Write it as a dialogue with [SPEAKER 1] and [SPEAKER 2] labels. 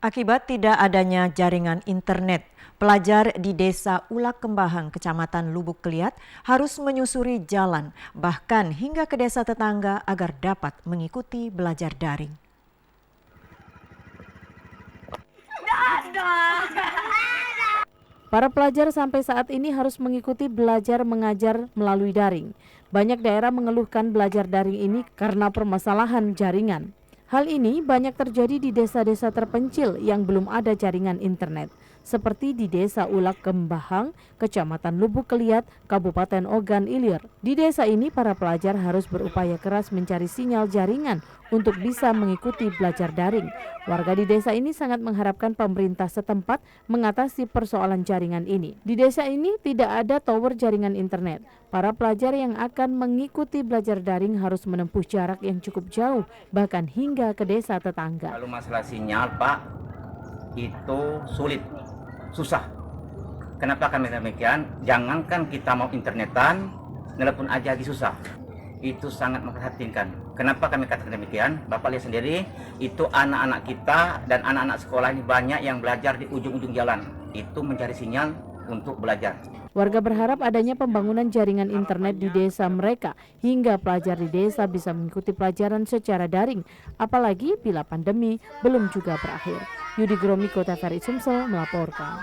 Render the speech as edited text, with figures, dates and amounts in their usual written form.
[SPEAKER 1] Akibat tidak adanya jaringan internet, pelajar di Desa Ulak Kembahang, Kecamatan Lubuk Keliat harus menyusuri jalan, bahkan hingga ke desa tetangga agar dapat mengikuti belajar daring.
[SPEAKER 2] Para pelajar sampai saat ini harus mengikuti belajar mengajar melalui daring. Banyak daerah mengeluhkan belajar daring ini karena permasalahan jaringan. Hal ini banyak terjadi di desa-desa terpencil yang belum ada jaringan internet, seperti di Desa Ulak Kembahang, Kecamatan Lubuk Keliat, Kabupaten Ogan Ilir. Di desa ini para pelajar harus berupaya keras mencari sinyal jaringan untuk bisa mengikuti belajar daring. Warga di desa ini sangat mengharapkan pemerintah setempat mengatasi persoalan jaringan ini. Di desa ini tidak ada tower jaringan internet. Para pelajar yang akan mengikuti belajar daring harus menempuh jarak yang cukup jauh, bahkan hingga ke desa tetangga.
[SPEAKER 3] Kalau masalah sinyal, Pak, itu sulit, susah. Kenapa kami demikian? Jangankan kita mau internetan, nelpon aja lagi susah. Itu sangat memprihatinkan. Kenapa kami katakan demikian? Bapak lihat sendiri, itu anak-anak kita dan anak-anak sekolah ini banyak yang belajar di ujung-ujung jalan. Itu mencari sinyal untuk belajar.
[SPEAKER 2] Warga berharap adanya pembangunan jaringan internet di desa mereka hingga pelajar di desa bisa mengikuti pelajaran secara daring, apalagi bila pandemi belum juga berakhir. Yudi Gromiko, TVRI Sumsel melaporkan.